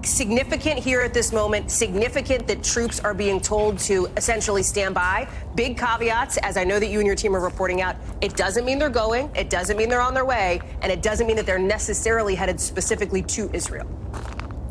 significant here at this moment, significant that troops are being told to essentially stand by. Big caveats, as I know that you and your team are reporting out. It doesn't mean they're going. It doesn't mean they're on their way. And it doesn't mean that they're necessarily headed specifically to Israel.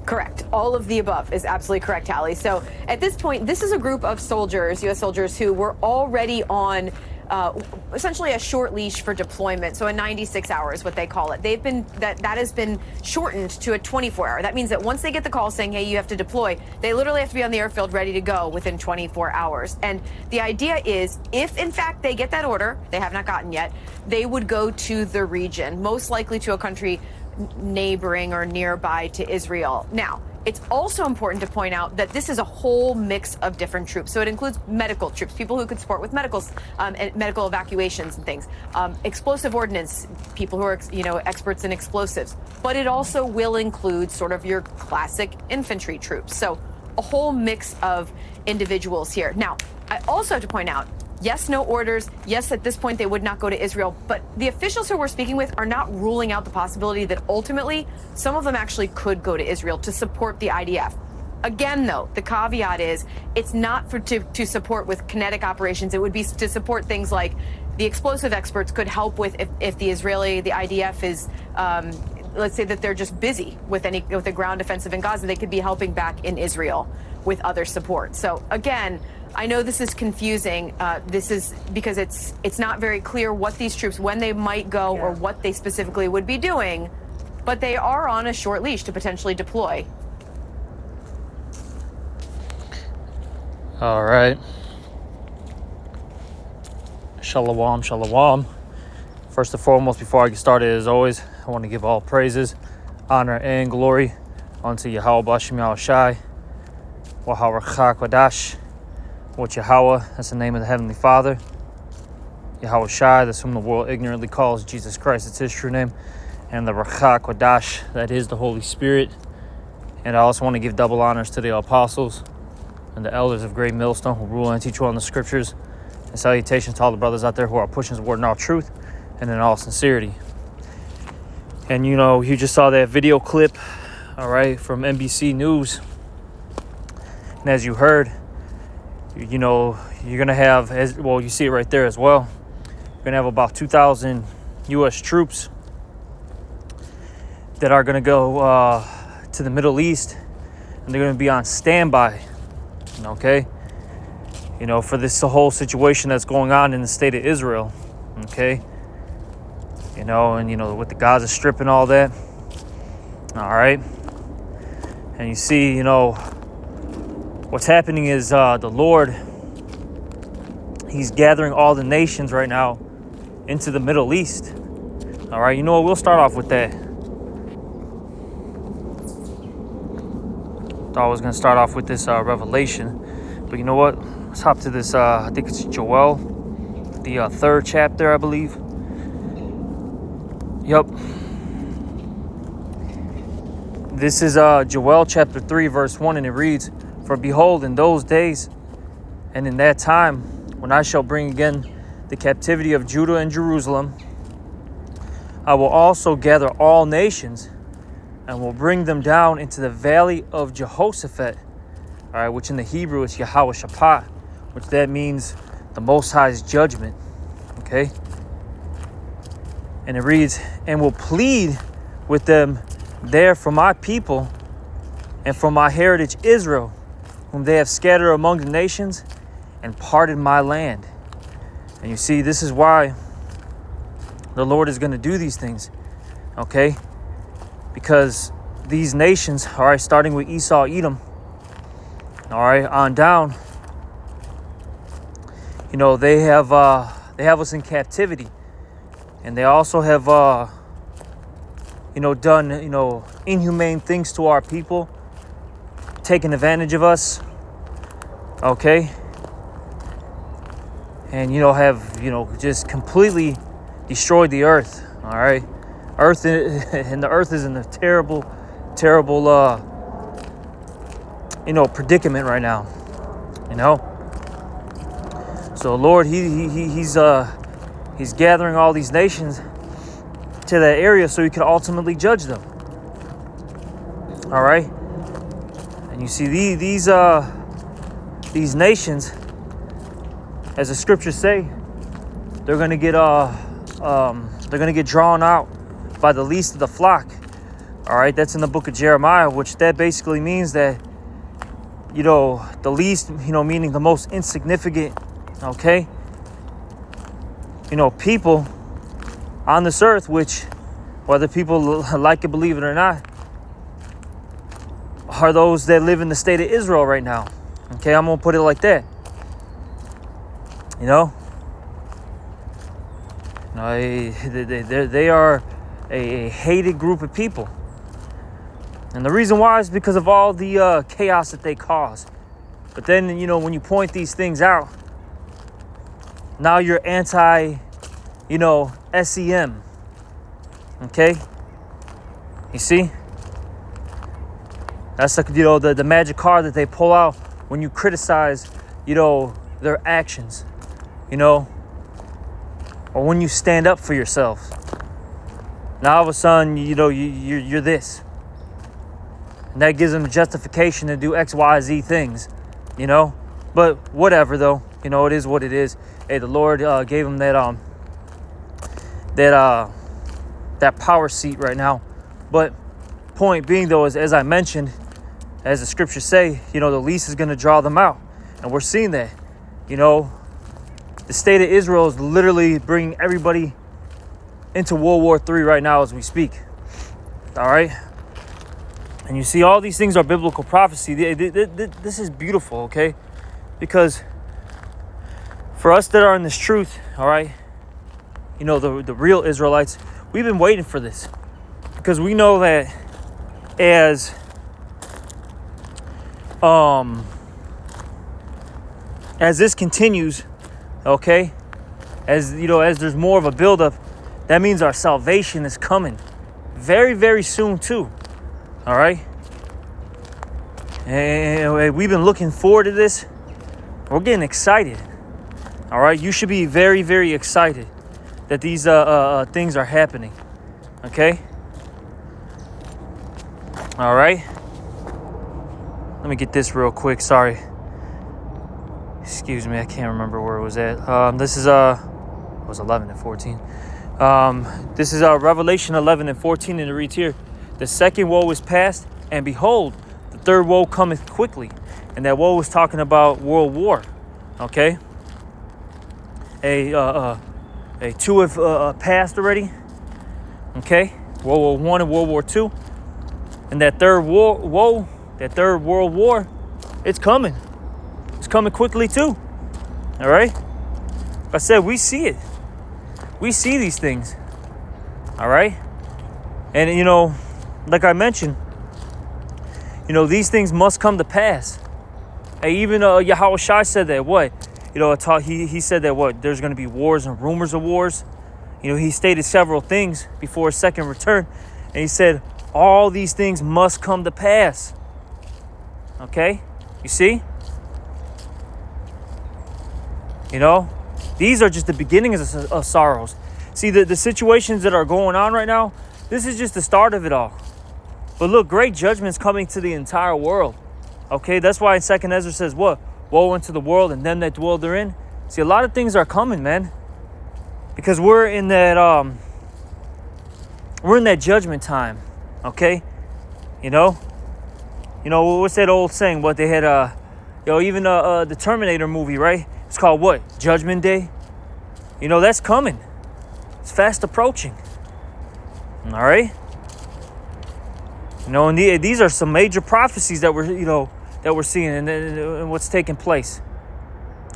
Correct. All of the above is absolutely correct, Hallie. So at this point, this is a group of soldiers, U.S. soldiers, who were already on essentially a short leash for deployment. So a 96 hours, what they call it. They've been that has been shortened to a 24-hour. That means that once they get the call saying, hey, you have to deploy, they literally have to be on the airfield ready to go within 24 hours. And the idea is, if in fact they get that order, they have not gotten yet, they would go to the region, most likely to a country neighboring or nearby to Israel. Now, it's also important to point out that this is a whole mix of different troops. So it includes medical troops, people who could support with and medical evacuations and things, explosive ordnance, people who are, experts in explosives. But it also will include sort of your classic infantry troops. So a whole mix of individuals here. Now, I also have to point out, yes, no orders. Yes, at this point, they would not go to Israel. But the officials who we're speaking with are not ruling out the possibility that ultimately some of them actually could go to Israel to support the IDF. Again, though, the caveat is it's not to support with kinetic operations. It would be to support things like the explosive experts could help with if the IDF is, let's say that they're just busy with the ground offensive in Gaza, they could be helping back in Israel with other support. So again, I know this is confusing. This is because it's not very clear what these troops, when they might go or what they specifically would be doing, but they are on a short leash to potentially deploy. All right. Shalom, shalom. First and foremost, before I get started, as always, I want to give all praises, honor, and glory unto Yahweh B'Shem Yahushai, Wahawah Kwadash, which Yahweh, that's the name of the Heavenly Father. Yahweh Shai, that's whom the world ignorantly calls Jesus Christ, it's his true name. And the Ruach Kodash, that is the Holy Spirit. And I also want to give double honors to the apostles and the elders of Great Millstone who rule and teach you on the scriptures. And salutations to all the brothers out there who are pushing the word in all truth and in all sincerity. And you just saw that video clip, all right, from NBC News. And as you heard, you're going to have, you see it right there as well. You're going to have about 2,000 U.S. troops that are going to go to the Middle East, and they're going to be on standby, okay? For this whole situation that's going on in the state of Israel, okay? With the Gaza Strip and all that, all right? And you see, what's happening is the Lord, he's gathering all the nations right now into the Middle East. All right, we'll start off with that. Thought I was going to start off with this revelation. But you know what? Let's hop to this, I think it's Joel, the third chapter, I believe. Yep. This is Joel chapter 3, verse 1, and it reads, "For behold, in those days and in that time, when I shall bring again the captivity of Judah and Jerusalem, I will also gather all nations and will bring them down into the valley of Jehoshaphat," all right, which in the Hebrew is Yahweh Shaphat, which that means the Most High's judgment, okay? And it reads, "And will plead with them there for my people and for my heritage Israel, whom they have scattered among the nations and parted my land." And you see, this is why the Lord is going to do these things, okay? Because these nations, all right, starting with Esau, Edom, all right, on down, they have us in captivity, and they also have done inhumane things to our people, taking advantage of us, okay, and have just completely destroyed the earth. All right, the earth is in a terrible predicament right now. So the Lord, he's gathering all these nations to that area so he can ultimately judge them. All right, And you see these nations, as the scriptures say, they're gonna get drawn out by the least of the flock. All right, that's in the book of Jeremiah, which that basically means that, you know, the least, you know, meaning the most insignificant, okay, you know, people on this earth, which whether people like it, believe it or not, are those that live in the state of Israel right now. Okay, I'm gonna put it like that. You know, they are a hated group of people. And the reason why is because of all the chaos that they cause. But then, you know, when you point these things out, now you're anti, you know, SEM. Okay? You see? That's like, you know, the magic card that they pull out when you criticize, you know, their actions. You know? Or when you stand up for yourself. Now all of a sudden, you know, you're this. And that gives them justification to do X, Y, Z things, you know. But whatever, though, you know, it is what it is. Hey, the Lord gave them that power seat right now. But point being, though, is as I mentioned, as the scriptures say, you know, the least is going to draw them out, and we're seeing that. You know, the state of Israel is literally bringing everybody into World War III right now as we speak. All right. And you see, all these things are biblical prophecy. This is beautiful, okay? Because for us that are in this truth, all right, you know, the real Israelites, we've been waiting for this. Because we know that as this continues, okay, as you know, as there's more of a buildup, that means our salvation is coming very, very soon too. All right. And we've been looking forward to this. We're getting excited. All right. You should be very, very excited that these things are happening. Okay. All right. Let me get this real quick. Sorry. Excuse me. I can't remember where it was at. This is it was 11 and 14. This is Revelation 11 and 14, and it reads here: the second woe is past, and behold, the third woe cometh quickly. And that woe was talking about World War. Okay. Two have passed already. Okay. World War I and World War II. And that third woe, that third World War, it's coming. It's coming quickly too. All right. Like I said, we see it. We see these things. All right. And, you know, like I mentioned, you know, these things must come to pass. Hey, even Yahweh Shai said that, what? You know, he said that, what? There's going to be wars and rumors of wars. You know, he stated several things before his second return. And he said, all these things must come to pass. Okay? You see? You know? These are just the beginnings of sorrows. See, the situations that are going on right now, this is just the start of it all. But look, great judgment's coming to the entire world. Okay, that's why in 2nd Ezra says what? Woe unto the world and them that dwell therein. See, a lot of things are coming, man. Because we're in that judgment time. Okay? You know, what's that old saying? What they had even the Terminator movie, right? It's called what? Judgment Day. You know, that's coming. It's fast approaching. All right? You know, and these are some major prophecies that we're seeing and what's taking place.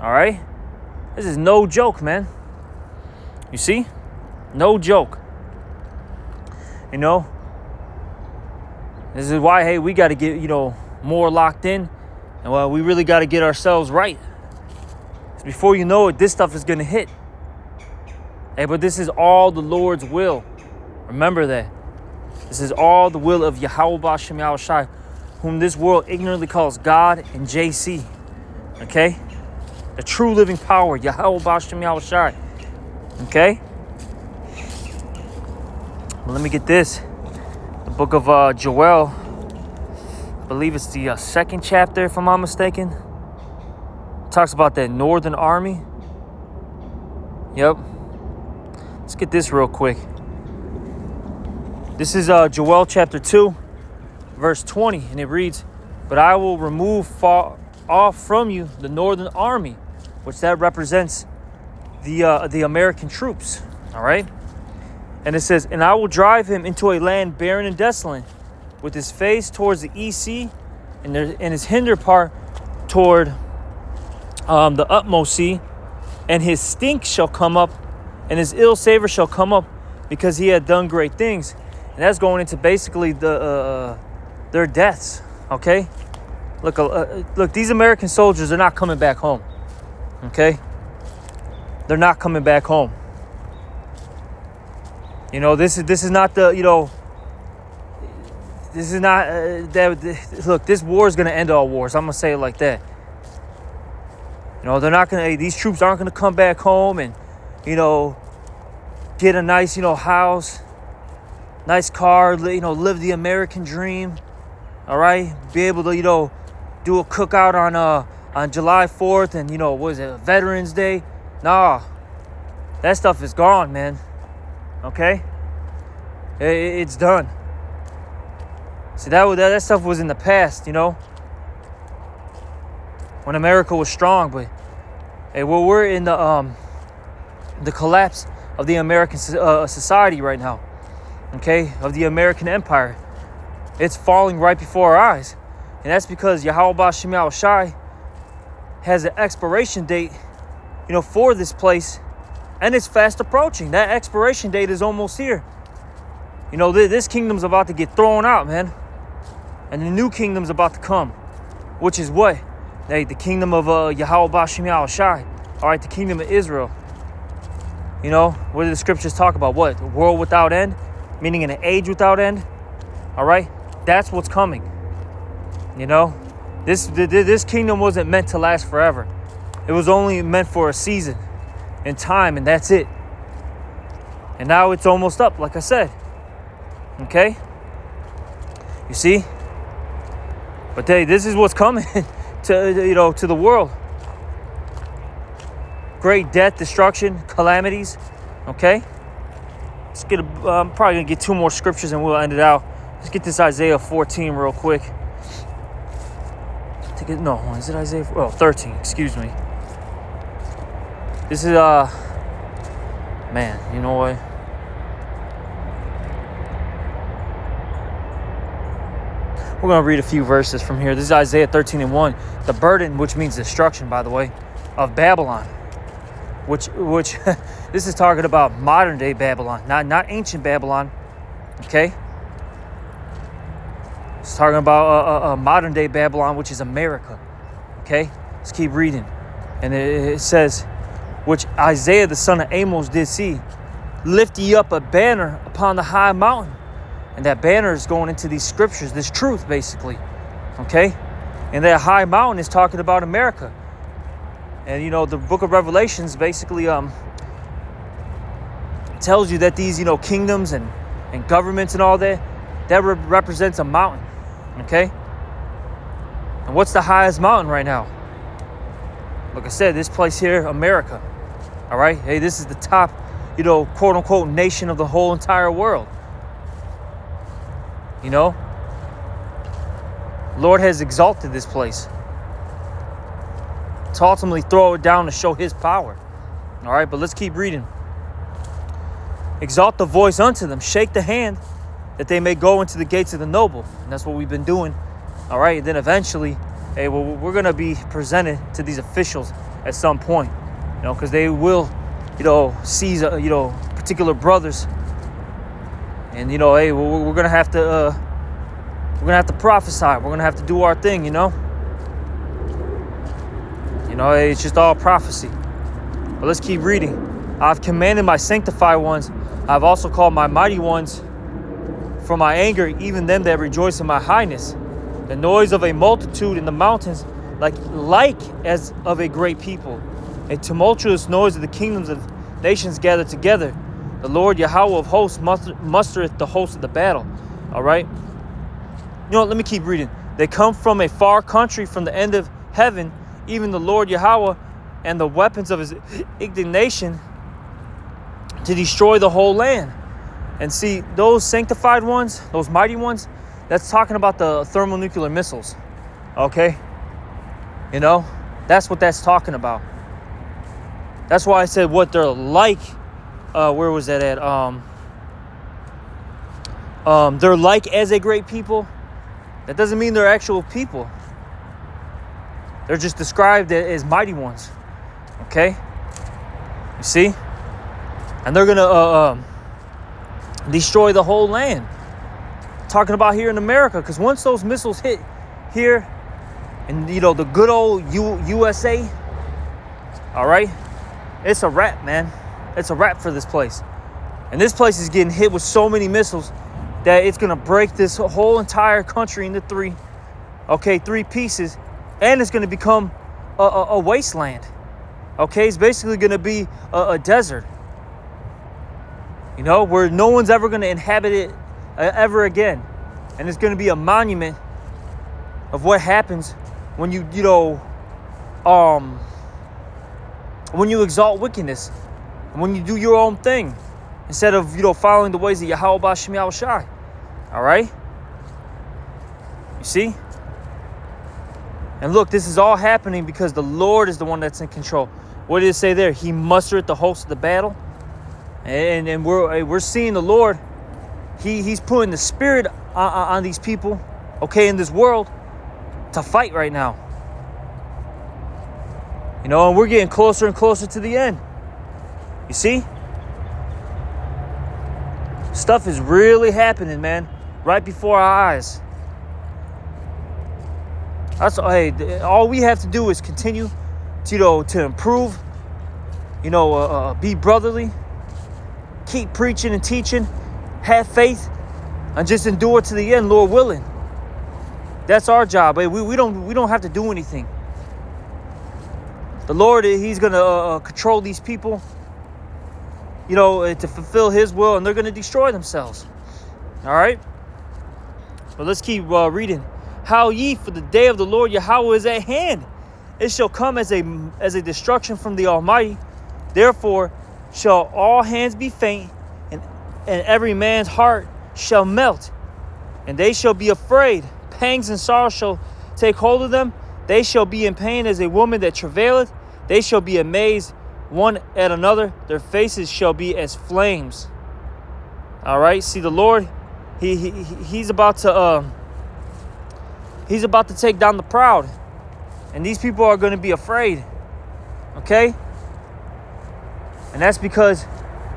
All right? This is no joke, man. You see? No joke. You know? This is why, hey, we got to get, more locked in. And well, we really got to get ourselves right. Before you know it, this stuff is going to hit. Hey, but this is all the Lord's will. Remember that. This is all the will of Yahweh B'Shem Yahushai, whom this world ignorantly calls God and JC. Okay? The true living power, Yahweh B'Shem Yahushai. Okay? Well, let me get this. The book of Joel, believe it's the second chapter, if I'm not mistaken. It talks about that northern army. Yep. Let's get this real quick. This is Joel chapter 2, verse 20, and it reads, "But I will remove far off from you the northern army," which that represents the American troops. All right. And it says, "And I will drive him into a land barren and desolate, with his face towards the east sea, and his hinder part toward the utmost sea. And his stink shall come up, and his ill savor shall come up, because he had done great things." And that's going into basically their deaths. Okay. Look, these American soldiers are not coming back home. Okay. They're not coming back home. You know, this is not the, you know, this is not look, this war is going to end all wars. I'm going to say it like that. You know, they're not going to, these troops aren't going to come back home and, you know, get a nice, you know, house, nice car, you know, live the American dream. All right. Be able to, you know, do a cookout on July 4th and, you know, what is it, Veterans Day? Nah, that stuff is gone, man. Okay? It's done. See, that stuff was in the past, you know? When America was strong, but hey, we're in the collapse of the American society right now. Okay? Of the American empire. It's falling right before our eyes. And that's because Yahweh Shem Yahweh Shai has an expiration date, you know, for this place. And it's fast approaching. That expiration date is almost here. You know, this kingdom's about to get thrown out, man. And the new kingdom's about to come. Which is what? Hey, the kingdom of Yahweh Shem Yahweh Shai. All right, the kingdom of Israel. You know, what do the scriptures talk about? What? A world without end? Meaning an age without end? All right? That's what's coming. You know? This kingdom wasn't meant to last forever. It was only meant for a season. In time, and that's it. And now it's almost up, like I said. Okay? You see? But hey, this is what's coming to, you know, to the world. Great death, destruction, calamities. Okay? Let's get I'm probably gonna get two more scriptures and we'll end it out. Let's get this Isaiah 14 real quick. No, is it Isaiah? 13, excuse me. This is, man, you know what? We're going to read a few verses from here. This is Isaiah 13:1. The burden, which means destruction, by the way, of Babylon. Which this is talking about modern day Babylon, not ancient Babylon. Okay? It's talking about modern day Babylon, which is America. Okay? Let's keep reading. And it says, which Isaiah the son of Amos did see, lift ye up a banner upon the high mountain. And that banner is going into these scriptures, this truth basically. Okay? And that high mountain is talking about America. And you know, the book of Revelations basically tells you that these, you know, kingdoms and governments and all that represents a mountain. Okay? And what's the highest mountain right now? Like I said, this place here, America. All right? Hey, this is the top, you know, quote unquote nation of the whole entire world. You know? Lord has exalted this place to ultimately throw it down to show his power. All right, but let's keep reading. Exalt the voice unto them, shake the hand, that they may go into the gates of the noble. And that's what we've been doing. All right, and then eventually, hey, well, we're going to be presented to these officials at some point, you know, because they will, you know, seize, you know, particular brothers. And, you know, hey, we're going to have to, prophesy. We're going to have to do our thing, you know. You know, it's just all prophecy. But let's keep reading. I've commanded my sanctified ones. I've also called my mighty ones from my anger, even them that rejoice in my highness. The noise of a multitude in the mountains, like as of a great people. A tumultuous noise of the kingdoms of nations gathered together. The Lord Yahweh of hosts mustereth the host of the battle. All right. You know what? Let me keep reading. They come from a far country, from the end of heaven, even the Lord Yahweh, and the weapons of his indignation to destroy the whole land. And see, those sanctified ones, those mighty ones, that's talking about the thermonuclear missiles. Okay? You know, that's what that's talking about. That's why I said what they're like. Where was that at? They're like as a great people. That doesn't mean they're actual people. They're just described as mighty ones. Okay? You see? And they're going to destroy the whole land. Talking about here in America. Because once those missiles hit here in, you know, the good old USA, all right? It's a wrap, man. It's a wrap for this place. And this place is getting hit with so many missiles that it's going to break this whole entire country into three pieces. And it's going to become a wasteland. Okay, it's basically going to be a desert. You know, where no one's ever going to inhabit it ever again. And it's going to be a monument of what happens when you exalt wickedness. And when you do your own thing. Instead of, following the ways of Yahweh B'Shem Yahweh Shai. All right? You see? And look, this is all happening because the Lord is the one that's in control. What did it say there? He mustered the host of the battle. And we're seeing the Lord. He's putting the spirit on these people, okay, in this world, to fight right now. You know, and we're getting closer and closer to the end. You see? Stuff is really happening, man, right before our eyes. All we have to do is continue to improve, be brotherly, keep preaching and teaching, have faith, and just endure to the end, Lord willing. That's our job. We don't have to do anything. The Lord, he's going to control these people, to fulfill his will, and they're going to destroy themselves. All right? But let's keep reading. How ye, for the day of the Lord Yahweh is at hand. It shall come as a destruction from the Almighty. Therefore shall all hands be faint, and every man's heart shall melt. And they shall be afraid. Pangs and sorrow shall take hold of them. They shall be in pain as a woman that travaileth. They shall be amazed one at another. Their faces shall be as flames. All right. See, the Lord, he's about to take down the proud, and these people are going to be afraid. Okay. And that's because,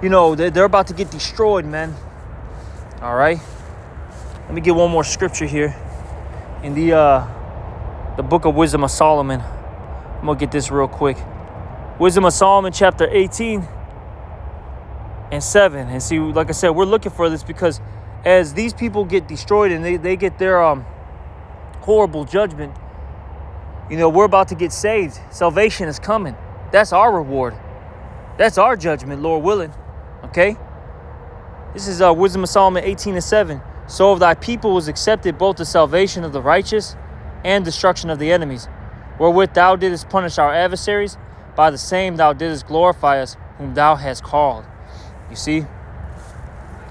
they're about to get destroyed, man. All right. Let me get one more scripture here in the book of Wisdom of Solomon. I'm going to get this real quick. Wisdom of Solomon, chapter 18 and 7. And see, like I said, we're looking for this because as these people get destroyed and they get their horrible judgment, we're about to get saved. Salvation is coming. That's our reward. That's our judgment, Lord willing. Okay? This is Wisdom of Solomon 18 and 7. So of thy people was accepted both the salvation of the righteous and destruction of the enemies, wherewith thou didst punish our adversaries. By the same thou didst glorify us, whom thou hast called. You see?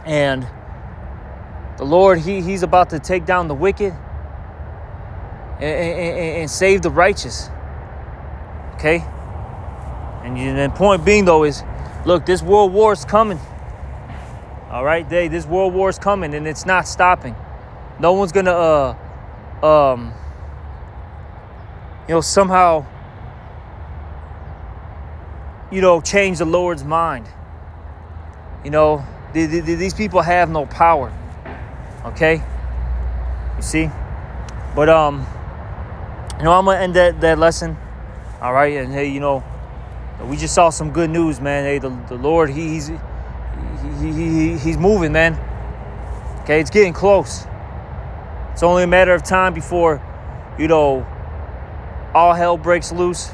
And the Lord, he's about to take down the wicked and save the righteous. Okay? And the point being, though, is, look, this world war is coming. All right? This world war is coming, and it's not stopping. No one's going to, somehow, change the Lord's mind. These people have no power. Okay? You see? But, I'm going to end that lesson. All right? And, hey, we just saw some good news, man. Hey, the Lord, he's moving, man. Okay? It's getting close. It's only a matter of time before, all hell breaks loose.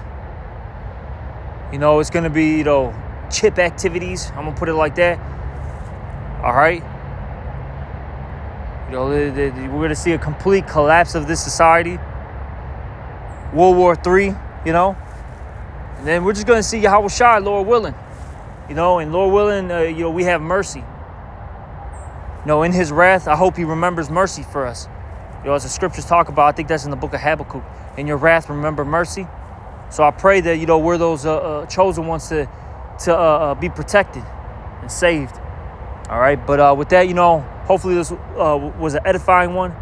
It's going to be, chip activities. I'm going to put it like that. All right? You know, we're going to see a complete collapse of this society. World War III, you know. And then we're just going to see Yahweh Shai, Lord willing. You know, and Lord willing, you know, we have mercy. You know, in his wrath, I hope he remembers mercy for us. You know, as the scriptures talk about, I think that's in the book of Habakkuk. In your wrath, remember mercy. So I pray that, you know, we're those chosen ones to be protected and saved. All right. But with that, you know, hopefully this was an edifying one.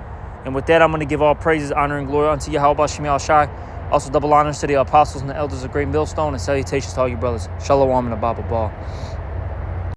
And with that, I'm going to give all praises, honor, and glory unto Yahweh Bashem Yahushai. Also, double honors to the apostles and the elders of Great Millstone, and salutations to all you brothers. Shalom and a Baba Ball.